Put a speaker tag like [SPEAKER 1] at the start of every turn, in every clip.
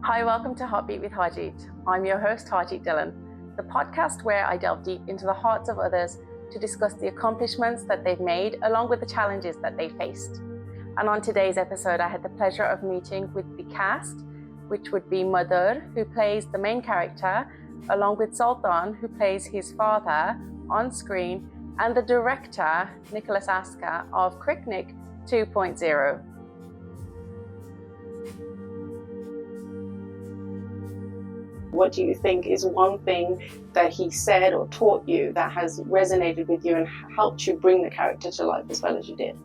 [SPEAKER 1] Hi, welcome to Heartbeat with Harjeet. I'm your host, Harjeet Dillon, the podcast where I delve deep into the hearts of others to discuss the accomplishments that they've made along with the challenges that they faced. And on today's episode, I had the pleasure of meeting with the cast, which would be Madhur, who plays the main character, along with Sultan, who plays his father on screen, and the director, Nicholas Asker, of Cric-Nick 2.0. What do you think is one thing that he said or taught you that has resonated with you and helped you bring the character to life as well as you did?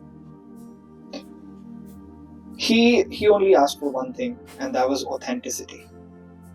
[SPEAKER 2] He only asked for one thing, and that was authenticity.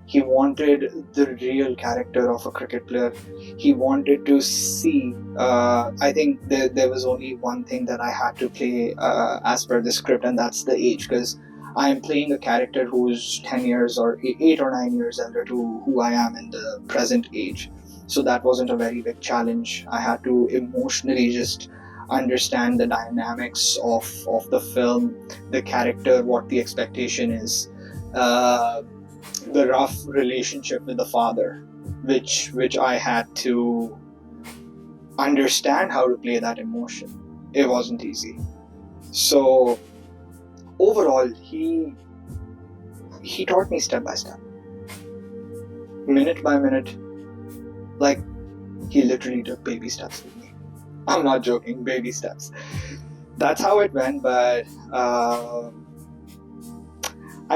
[SPEAKER 2] He wanted the real character of a cricket player. He wanted to see, I think there was only one thing that I had to play as per the script, and that's the age, because I am playing a character who's 10 years or 8 or 9 years elder to who I am in the present age. So that wasn't a very big challenge. I had to emotionally just understand the dynamics of the film, the character, what the expectation is, the rough relationship with the father, which I had to understand how to play that emotion. It wasn't easy. So overall, he taught me step by step, minute by minute. Like, he literally took baby steps with me. I'm not joking, baby steps. That's how it went, but I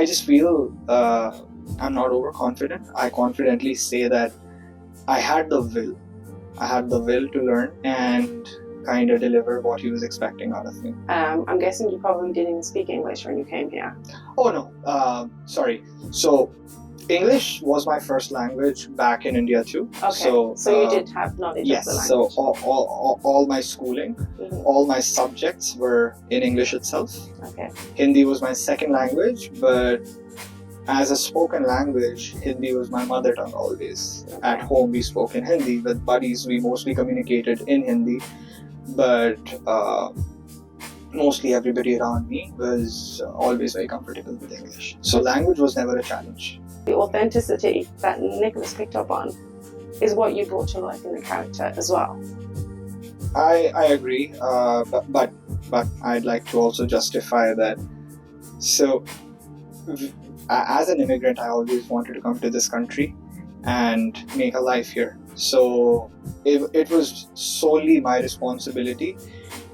[SPEAKER 2] just feel I'm not overconfident. I confidently say that I had the will. I had the will to learn and kind of deliver what he was expecting out of me.
[SPEAKER 1] I'm guessing you probably didn't even speak English when you came here.
[SPEAKER 2] Oh no, sorry. So English was my first language back in India too.
[SPEAKER 1] Okay, so you did have knowledge of the language.
[SPEAKER 2] Yes, so all my schooling, all my subjects were in English itself.
[SPEAKER 1] Okay.
[SPEAKER 2] Hindi was my second language, but as a spoken language, Hindi was my mother tongue always. Okay. At home we spoke in Hindi. With buddies we mostly communicated in Hindi. But mostly everybody around me was always very comfortable with English. So language was never a challenge.
[SPEAKER 1] The authenticity that Nicholas picked up on is what you brought to life in the character as well.
[SPEAKER 2] I agree, but I'd like to also justify that. So as an immigrant, I always wanted to come to this country and make a life here. So it was solely my responsibility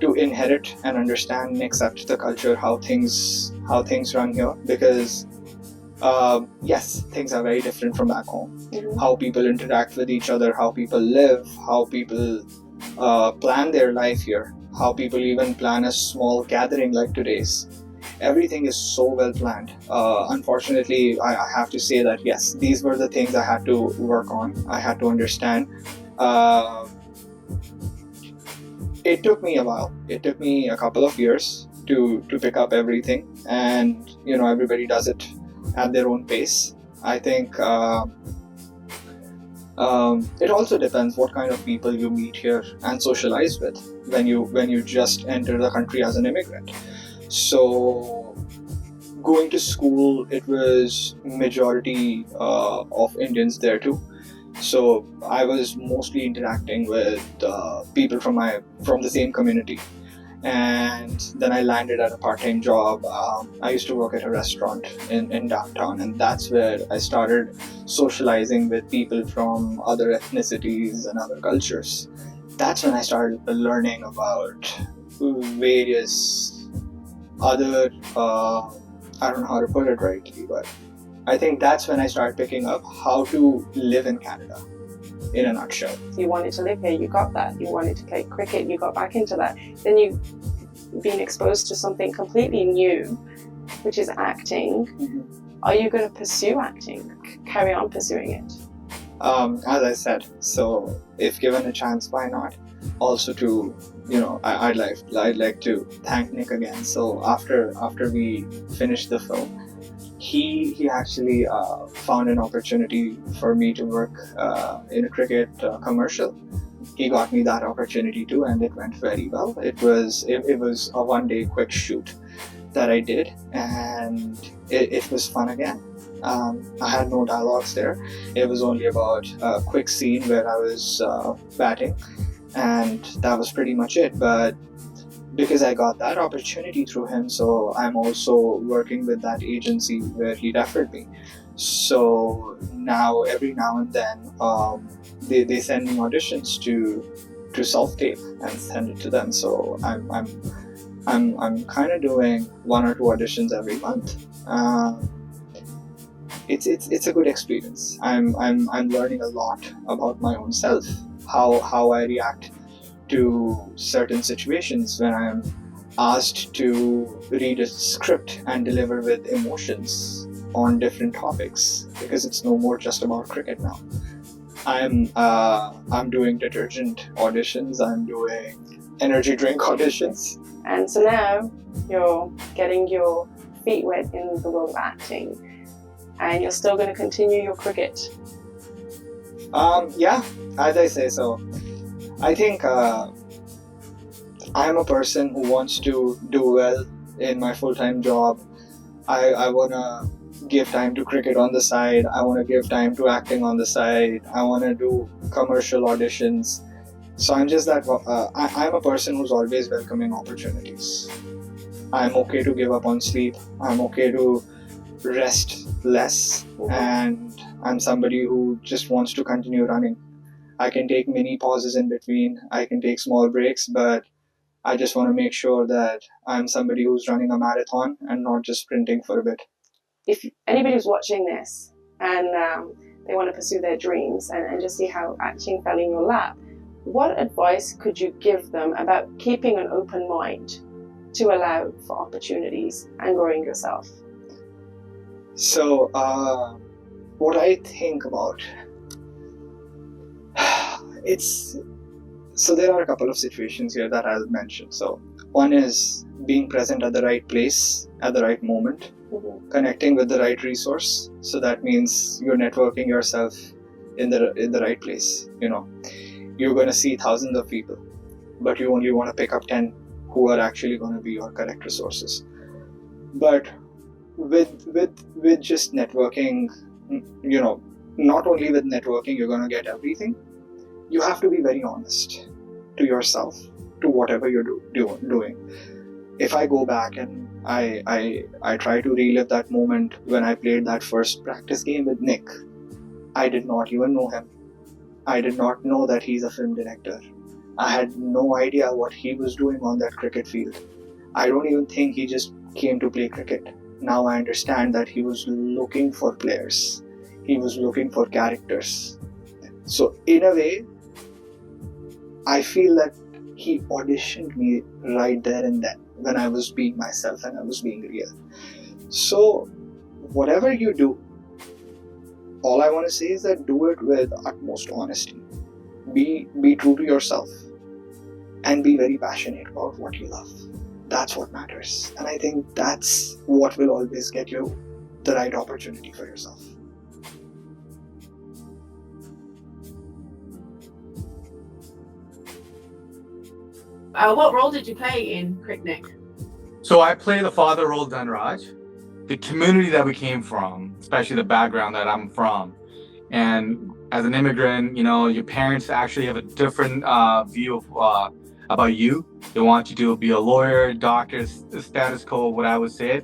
[SPEAKER 2] to inherit and understand and accept the culture, how things run here, because yes, things are very different from back home. Mm-hmm. How people interact with each other, how people live, how people plan their life here, how people even plan a small gathering like today's. Everything is so well planned. Unfortunately, I have to say that yes, these were the things I had to work on. I had to understand. It took me a while. It took me a couple of years to pick up everything, and everybody does it at their own pace. I think it also depends what kind of people you meet here and socialize with when you just enter the country as an immigrant. So going to school, it was majority of Indians there too. So I was mostly interacting with people from the same community. And then I landed at a part-time job. I used to work at a restaurant in downtown, and that's where I started socializing with people from other ethnicities and other cultures. That's when I started learning about various other, I don't know how to put it rightly, but I think that's when I started picking up how to live in Canada in a nutshell.
[SPEAKER 1] You wanted to live here, you got that. You wanted to play cricket, you got back into that. Then you've been exposed to something completely new, which is acting. Mm-hmm. Are you going to pursue acting? Carry on pursuing it?
[SPEAKER 2] As I said, so if given a chance, why not? Also to, I'd like to thank Nick again. So after we finished the film, he actually found an opportunity for me to work in a cricket commercial. He got me that opportunity too, and it went very well. It was a one-day quick shoot, that I did, and it was fun again. I had no dialogues there. It was only about a quick scene where I was batting, and that was pretty much it. But because I got that opportunity through him, so I'm also working with that agency where he referred me. So now, every now and then, they send me auditions to self-tape and send it to them. So I'm kind of doing 1 or 2 auditions every month. It's a good experience. I'm learning a lot about my own self, how I react to certain situations when I'm asked to read a script and deliver with emotions on different topics, because it's no more just about cricket now. I'm doing detergent auditions, I'm doing energy drink auditions.
[SPEAKER 1] And so now you're getting your feet wet in the world of acting, and you're still going to continue your cricket.
[SPEAKER 2] Yeah, as I say so. I think I'm a person who wants to do well in my full-time job. I want to give time to cricket on the side. I want to give time to acting on the side. I want to do commercial auditions. So I'm just that. I'm a person who's always welcoming opportunities. I'm okay to give up on sleep. I'm okay to rest less. And I'm somebody who just wants to continue running. I can take mini pauses in between. I can take small breaks, but I just want to make sure that I'm somebody who's running a marathon and not just sprinting for a bit.
[SPEAKER 1] If anybody's watching this and they want to pursue their dreams and just see how acting fell in your lap, what advice could you give them about keeping an open mind to allow for opportunities and growing yourself?
[SPEAKER 2] So, what I think about, so there are a couple of situations here that I'll mention. So one is being present at the right place at the right moment, connecting with the right resource. So that means you're networking yourself in the right place. You know, you're going to see thousands of people, but you only want to pick up 10 who are actually going to be your correct resources. But with just networking, you know, not only with networking you're going to get everything. You have to be very honest to yourself, to whatever you're doing. If I go back and I try to relive that moment when I played that first practice game with Nick, I did not even know him. I did not know that he's a film director. I had no idea what he was doing on that cricket field. I don't even think he just came to play cricket. Now I understand that he was looking for players. He was looking for characters. So in a way, I feel that he auditioned me right there and then when I was being myself and I was being real. So whatever you do, all I want to say is that do it with utmost honesty. Be true to yourself and be very passionate about what you love. That's what matters. And I think that's what will always get you the right opportunity for yourself.
[SPEAKER 1] What role did you play in Cric-Nick?
[SPEAKER 3] So I play the father role, Dhanraj. The community that we came from, especially the background that I'm from, and as an immigrant, you know, your parents actually have a different view of about you. They want you to be a lawyer, doctor, status quo, what I would say,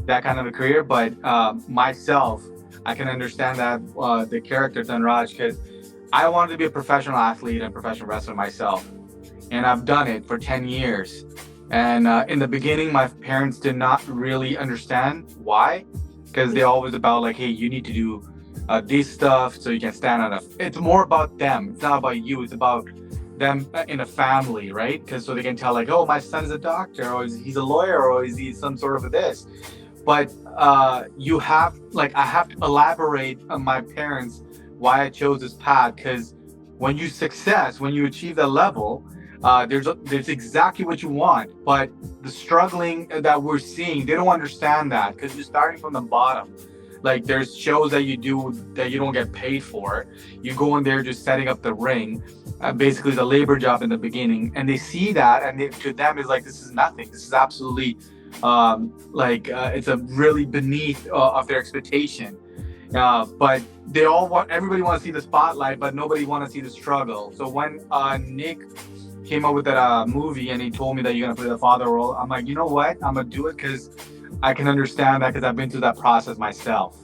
[SPEAKER 3] that kind of a career. But myself, I can understand that the character Dhanraj, because I wanted to be a professional athlete and professional wrestler myself. And I've done it for 10 years. And in the beginning, my parents did not really understand why, because they're always about like, hey, you need to do this stuff so you can stand on it. It's more about them. It's not about you. It's about them in a family, right? Because so they can tell like, oh, my son is a doctor, or he's a lawyer, or is he some sort of a this. But you have, like, I have to elaborate on my parents why I chose this path, because when you achieve that level, there's exactly what you want, but the struggling that we're seeing, they don't understand that because you're starting from the bottom. Like there's shows that you do that you don't get paid for. You go in there just setting up the ring, basically the labor job in the beginning, and they see that, and to them is like, this is nothing. This is absolutely It's a really beneath of their expectation. But everybody wants to see the spotlight, but nobody want to see the struggle. So when Nick came up with that movie and he told me that you're gonna play the father role, I'm like, you know what? I'm gonna do it because I can understand that because I've been through that process myself.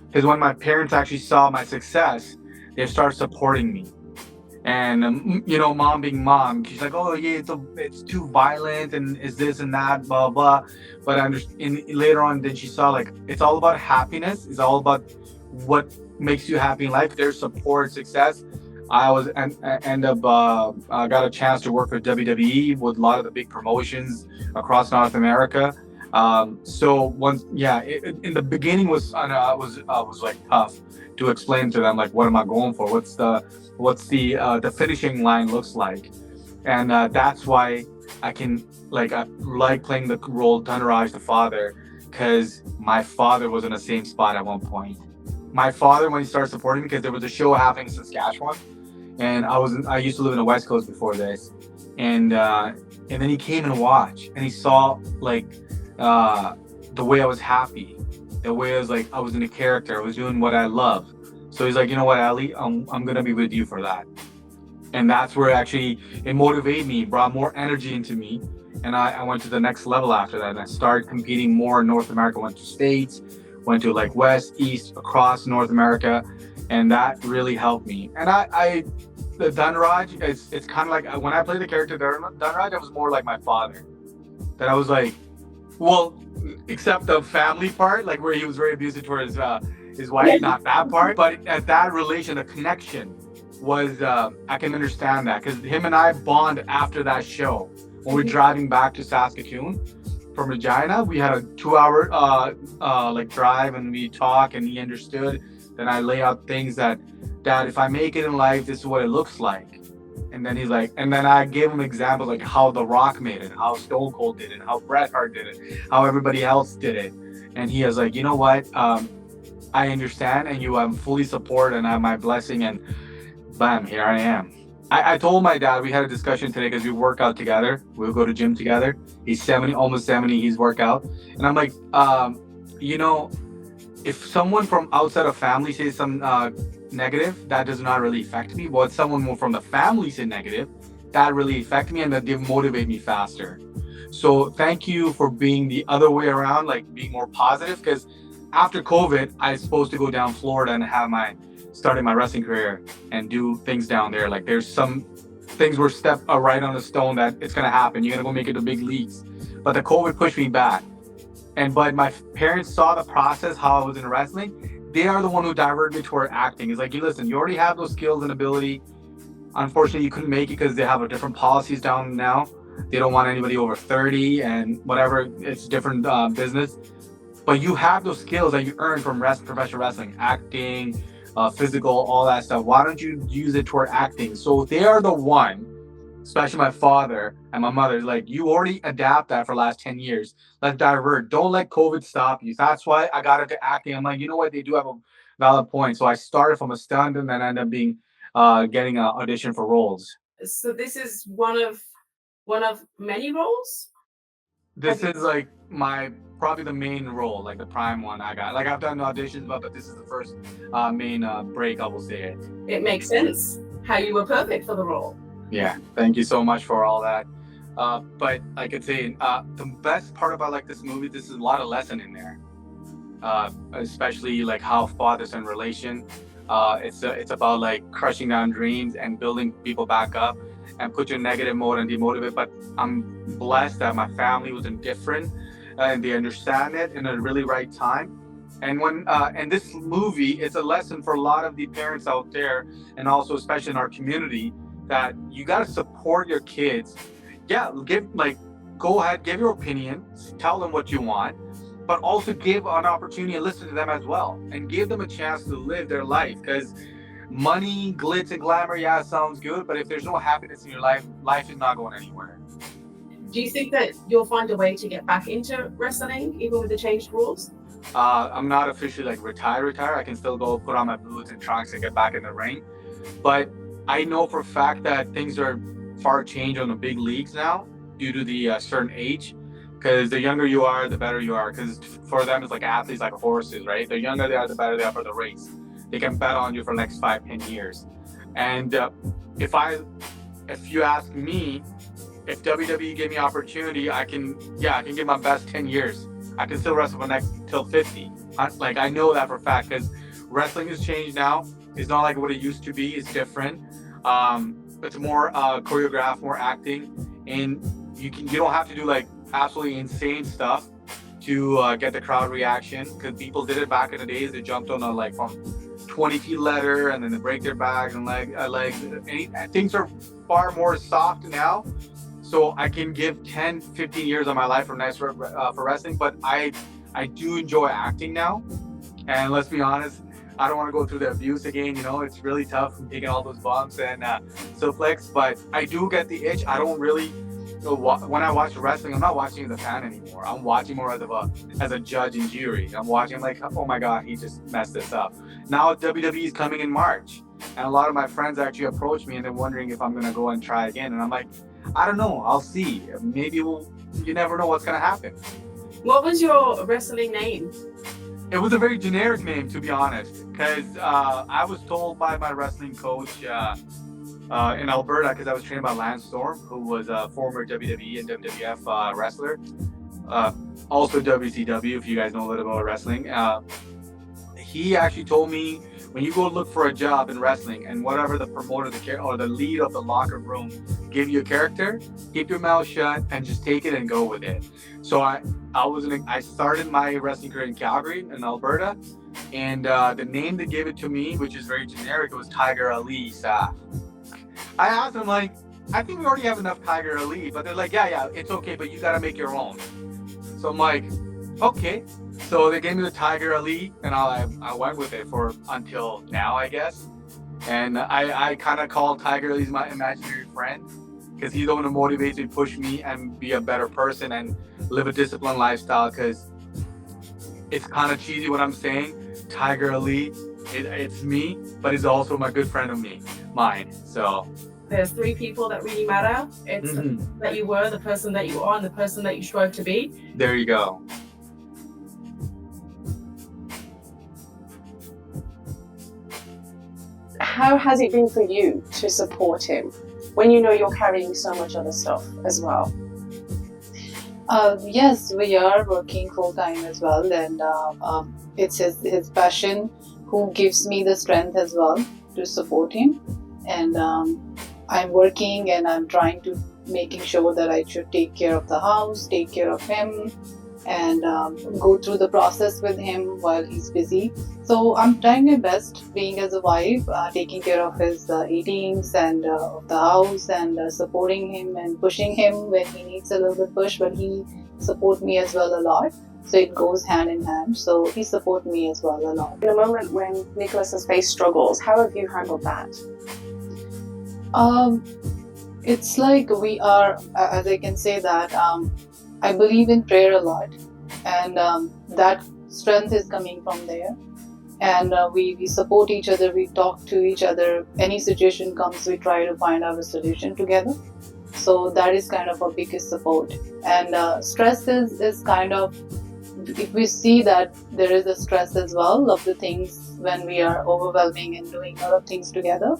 [SPEAKER 3] Because when my parents actually saw my success, they started supporting me. And mom being mom, she's like, oh yeah, it's too violent and is this and that, blah blah. But later on, then she saw like it's all about happiness. It's all about what makes you happy in life. There's support, success. I got a chance to work with WWE with a lot of the big promotions across North America. So once, in the beginning was like tough to explain to them like what am I going for? What's the finishing line looks like, and that's why I like playing the role Dhanraj the father, because my father was in the same spot at one point. My father, when he started supporting me, because there was a show happening in Saskatchewan, and I used to live in the West Coast before this, and then he came and watched, and he saw the way I was happy, the way I was in a character, I was doing what I love. So he's like, you know what, Ali, I'm gonna be with you for that. And that's where actually it motivated me, brought more energy into me. And I went to the next level after that. And I started competing more in North America, went to States, went to like West, East, across North America. And that really helped me. And the Dhanraj, it's kind of like, when I played the character Dhanraj, I was more like my father. That I was like, well, except the family part, like where he was very abusive towards his wife, not that part. But at that relation, the connection was, I can understand that. Because him and I bond after that show. When we're driving back to Saskatoon from Regina, we had a 2-hour drive, and we talk, and he understood. Then I lay out things that, Dad, if I make it in life, this is what it looks like. And then he's like, and then I gave him examples like how The Rock made it, how Stone Cold did it, how Bret Hart did it, how everybody else did it. And he was like, you know what? I understand, and you fully support, and I have my blessing, and bam, here I am. I told my dad, we had a discussion today because we work out together. We'll go to gym together. He's 70, almost 70. He's work out. And I'm like, if someone from outside of family says some negative, that does not really affect me. But someone more from the family say negative, that really affect me, and that they motivate me faster. So thank you for being the other way around, like being more positive. Because after COVID, I was supposed to go down Florida and have starting my wrestling career and do things down there. Like there's some things were step right on the stone that it's gonna happen. You're gonna go make it to big leagues. But the COVID pushed me back. But my parents saw the process, how I was in wrestling. They are the one who diverted me toward acting. It's like, you listen, you already have those skills and ability. Unfortunately, you couldn't make it because they have a different policies down now. They don't want anybody over 30 and whatever. It's different business. But you have those skills that you earned from professional wrestling, acting, physical, all that stuff. Why don't you use it toward acting? So they are the one, especially my father and my mother, like, you already adapt that for the last 10 years. Let's divert. Don't let COVID stop you. That's why I got into acting. I'm like, you know what? They do have a valid point. So I started from a stunt and then ended up being getting an audition for roles.
[SPEAKER 1] So this is one of many roles?
[SPEAKER 3] This is like probably the main role, like the prime one I got. Like I've done auditions, but this is the first main break, I will say it.
[SPEAKER 1] It makes sense how you were perfect for the role.
[SPEAKER 3] Yeah, thank you so much for all that. But I could say the best part about like this movie, this is a lot of lesson in there. Especially like how father-son relation. It's about like crushing down dreams and building people back up and put you in negative mode and demotivate. But I'm blessed that my family was indifferent and they understand it in a really right time. And and this movie is a lesson for a lot of the parents out there, and also especially in our community, that you got to support your kids. Yeah, go ahead, give your opinion, tell them what you want, but also give an opportunity and listen to them as well, and give them a chance to live their life. Because money, glitz and glamour, yeah, sounds good, but if there's no happiness in your life, life is not going anywhere.
[SPEAKER 1] Do you think that you'll find a way to get back into wrestling, even with the changed rules?
[SPEAKER 3] I'm not officially like retire. I can still go put on my boots and trunks and get back in the ring. But I know for a fact that things are far changed on the big leagues now due to the certain age. because the younger you are, the better you are. Because for them, it's like athletes, like horses, right? The younger they are, the better they are for the race. They can bet on you for the next 5-10 years. And if you ask me, if WWE gave me opportunity, I can give my best 10 years. I can still wrestle for next till 50. I know that for a fact, because wrestling has changed now. It's not like what it used to be. It's different. It's more choreographed, more acting, and you don't have to do like absolutely insane stuff to get the crowd reaction, because people did it back in the days. They jumped on a from 20 feet ladder and then they break their back and things are far more soft now. So I can give 10, 15 years of my life for wrestling, but I do enjoy acting now. And let's be honest, I don't want to go through the abuse again. It's really tough from taking all those bumps and suplex, but I do get the itch. I don't really, when I watch wrestling, I'm not watching as a fan anymore. I'm watching more as a judge and jury. I'm watching like, oh my God, he just messed this up. Now WWE is coming in March, and a lot of my friends actually approach me and they're wondering if I'm going to go and try again. And I'm like, I don't know. I'll see. Maybe you never know what's going to happen.
[SPEAKER 1] What was your wrestling name?
[SPEAKER 3] It was a very generic name, to be honest, because I was told by my wrestling coach in Alberta, because I was trained by Lance Storm, who was a former WWE and WWF wrestler, also WCW, if you guys know a little about wrestling. He actually told me, when you go look for a job in wrestling and whatever the promoter or the lead of the locker room give you a character, keep your mouth shut and just take it and go with it. So I started my wrestling career in Calgary, in Alberta, and the name they gave it to me, which is very generic, it was Tiger Ali Saf. I asked them, like, I think we already have enough Tiger Ali, but they're like, yeah, it's okay, but you gotta make your own. So I'm like, okay. So they gave me the Tiger Ali, and I went with it until now, I guess. And I kind of call Tiger Ali my imaginary friend, because he's the one who motivates me, push me, and be a better person and live a disciplined lifestyle. Because it's kind of cheesy what I'm saying. Tiger Ali, it's me, but it's also my good friend of mine. So
[SPEAKER 1] there's 3 people that really matter. It's that you were, the person that you are, and the person that you strive to be.
[SPEAKER 3] There you go.
[SPEAKER 1] How has it been for you to support him when you know you're carrying so much other stuff as well?
[SPEAKER 4] Yes, we are working full time as well, and it's his passion who gives me the strength as well to support him. And I'm working and I'm trying to making sure that I should take care of the house, take care of him, and go through the process with him while he's busy. So I'm trying my best, being as a wife, taking care of his eatings and of the house, and supporting him and pushing him when he needs a little bit push, but he supports me as well a lot. So it goes hand in hand. So he supports me as well a lot.
[SPEAKER 1] In a moment when Nicholas has faced struggles, how have you handled that?
[SPEAKER 4] It's like we are, as I can say that, I believe in prayer a lot, and that strength is coming from there. And we support each other, we talk to each other. Any situation comes, we try to find out a solution together. So that is kind of our biggest support. And stress is kind of, if we see that there is a stress as well of the things when we are overwhelming and doing a lot of things together.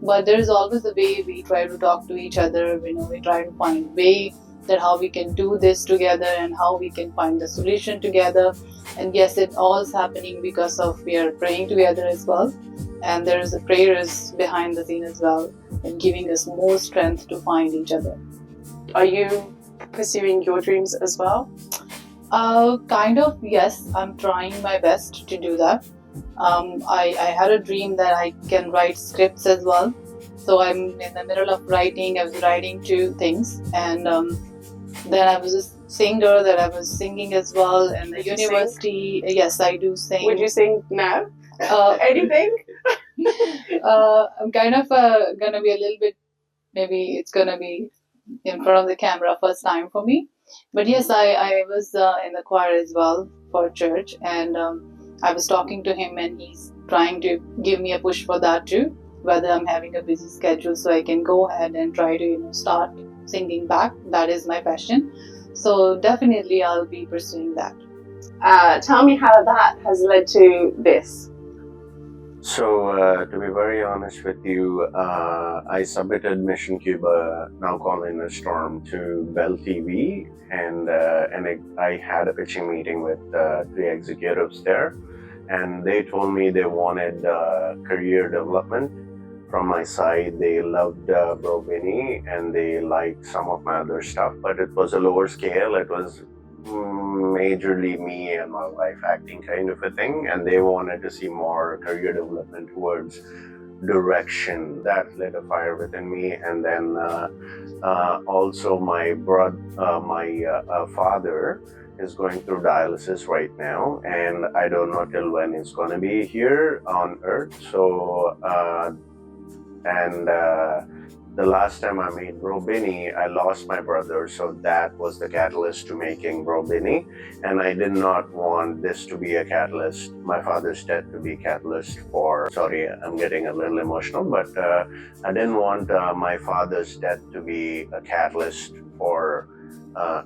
[SPEAKER 4] But there is always a way we try to talk to each other. We try to find way that how we can do this together and how we can find the solution together. And yes, it all is happening because of we are praying together as well. And there is a prayers behind the scene as well, and giving us more strength to find each other.
[SPEAKER 1] Are you pursuing your dreams as well?
[SPEAKER 4] Kind of, yes. I'm trying my best to do that. I had a dream that I can write scripts as well. So I'm in the middle of writing. I was writing 2 things, and then I was a singer that I was singing as well. And the university, yes, I do sing.
[SPEAKER 1] Would you sing now? Anything?
[SPEAKER 4] I'm kind of gonna be a little bit, maybe it's gonna be in front of the camera first time for me. But yes, I was in the choir as well for church, and I was talking to him, and he's trying to give me a push for that too, whether I'm having a busy schedule so I can go ahead and try to start singing back. That is my passion. So definitely I'll be pursuing that.
[SPEAKER 1] Tell me how that has led to this.
[SPEAKER 5] So, to be very honest with you, I submitted Mission Cuba, now called In a Storm, to Bell TV, and I had a pitching meeting with 3 executives there, and they told me they wanted career development from my side. They loved Bro Vinny, and they liked some of my other stuff, but it was a lower scale. It was majorly me and my wife acting kind of a thing, and they wanted to see more career development towards direction. That lit a fire within me. And then also my father is going through dialysis right now, and I don't know till when it's going to be here on earth. So the last time I made Bro Binny, I lost my brother, so that was the catalyst to making Bro Binny, and I did not want this to be a catalyst, my father's death to be a catalyst for, sorry, I'm getting a little emotional, but I didn't want my father's death to be a catalyst for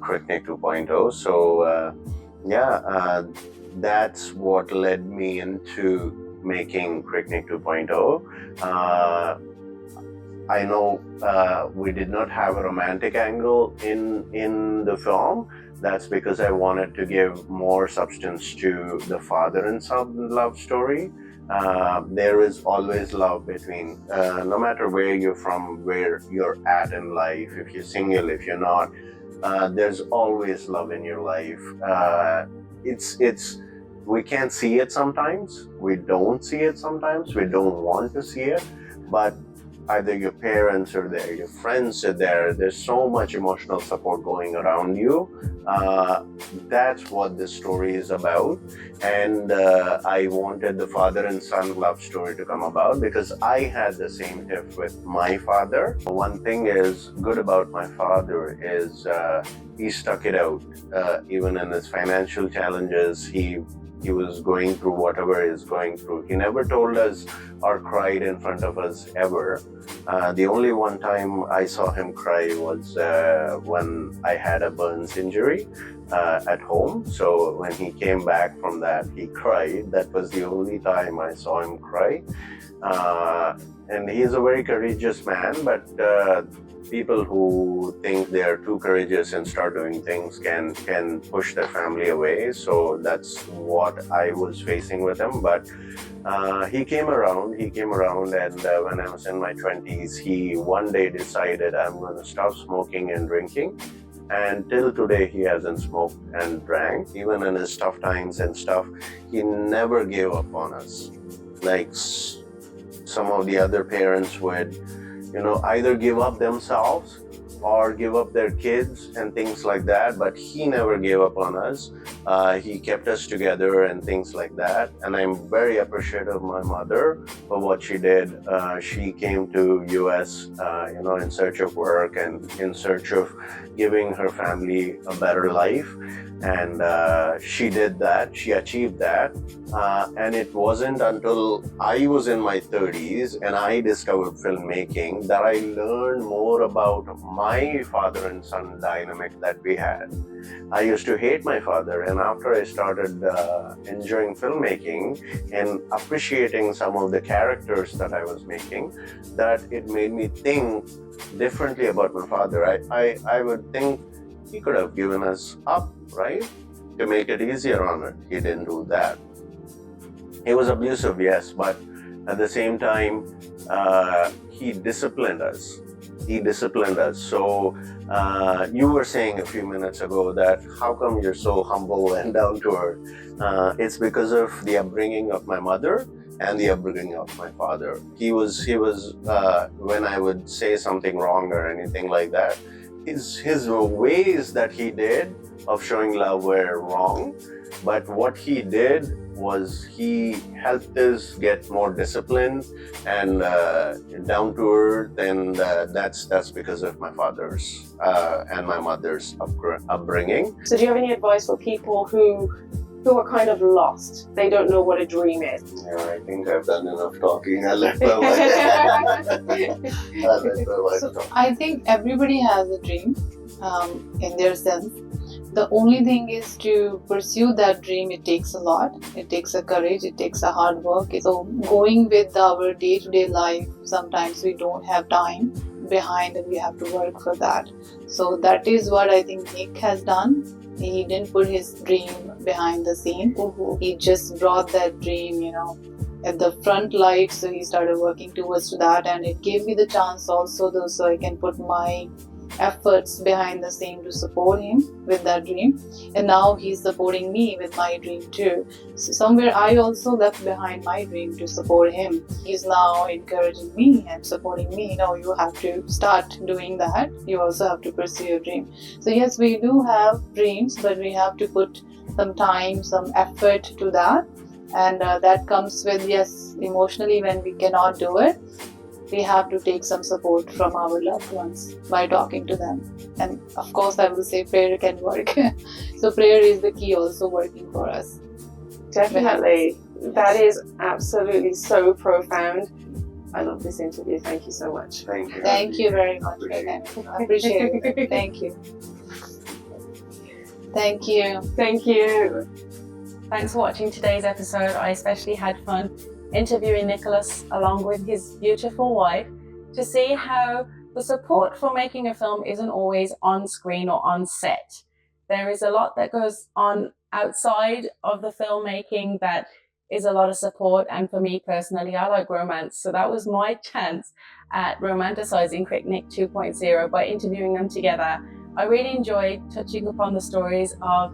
[SPEAKER 5] Cric-Nick 2.0, so that's what led me into making Cric-Nick 2.0. I know we did not have a romantic angle in the film. That's because I wanted to give more substance to the father and son love story. There is always love between, no matter where you're from, where you're at in life, if you're single, if you're not, there's always love in your life. We can't see it sometimes. We don't see it sometimes. We don't want to see it, but either your parents are there, your friends are there, there's so much emotional support going around you. That's what this story is about. And I wanted the father and son love story to come about because I had the same tiff with my father. One thing is good about my father is he stuck it out. Even in his financial challenges, he was going through whatever he's going through. He never told us or cried in front of us ever. The only one time I saw him cry was when I had a burns injury at home. So when he came back from that, he cried. That was the only time I saw him cry. And he's a very courageous man, but people who think they're too courageous and start doing things can push their family away. So that's what I was facing with him. But he came around, and when I was in my 20s, he one day decided I'm going to stop smoking and drinking. And till today, he hasn't smoked and drank. Even in his tough times and stuff, he never gave up on us. Like some of the other parents would, either give up themselves or give up their kids and things like that, but he never gave up on us. He kept us together and things like that, and I'm very appreciative of my mother for what she did. She came to US in search of work and in search of giving her family a better life, and she did that. She achieved that, and it wasn't until I was in my 30s and I discovered filmmaking that I learned more about my father and son dynamic that we had. I used to hate my father, and after I started enjoying filmmaking and appreciating some of the characters that I was making, that it made me think differently about my father. I would think he could have given us up, right? To make it easier on it. He didn't do that. He was abusive, yes, but at the same time, he disciplined us. So you were saying a few minutes ago that how come you're so humble and down to earth? It's because of the upbringing of my mother and the upbringing of my father. He was when I would say something wrong or anything like that, his ways that he did of showing love were wrong, but what he did was he helped us get more disciplined and down to earth, and that's because of my father's and my mother's upbringing.
[SPEAKER 1] So do you have any advice for people who are kind of lost? They don't know what a dream is.
[SPEAKER 5] Yeah, I think I've done enough talking. I'll let my wife
[SPEAKER 4] So I think everybody has a dream in their sense. The only thing is to pursue that dream. It takes a lot. It takes a courage. It takes a hard work. So going with our day-to-day life, sometimes we don't have time behind and we have to work for that. So that is what I think Nick has done. He didn't put his dream behind the scene. He just brought that dream, at the front light. So he started working towards that, and it gave me the chance also though, so I can put my efforts behind the scene to support him with that dream. And now he's supporting me with my dream too. So somewhere I also left behind my dream to support him. He's now encouraging me and supporting me. You have to start doing that. You also have to pursue your dream. So yes, we do have dreams, but we have to put some time, some effort to that. And that comes with, yes, emotionally when we cannot do it, we have to take some support from our loved ones by talking to them. And of course, I will say prayer can work. So prayer is the key also working for us.
[SPEAKER 1] Definitely. That is absolutely so profound. I love this interview. Thank you so much.
[SPEAKER 5] Thank you.
[SPEAKER 4] Thank you very much. I appreciate it. Thank you. Thank you.
[SPEAKER 1] Thank you. Thanks for watching today's episode. I especially had fun interviewing Nicholas along with his beautiful wife to see how the support for making a film isn't always on screen or on set. There is a lot that goes on outside of the filmmaking that is a lot of support, and for me personally, I like romance, so that was my chance at romanticizing Cric-Nick 2.0 by interviewing them together. I really enjoyed touching upon the stories of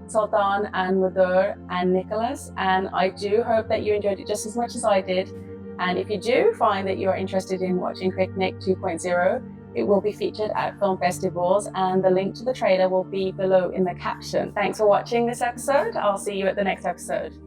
[SPEAKER 1] Sultan and Madhur and Nicholas, and I do hope that you enjoyed it just as much as I did. And if you do find that you're interested in watching Cric-Nick 2.0, it will be featured at film festivals, and the link to the trailer will be below in the caption. Thanks for watching this episode. I'll see you at the next episode.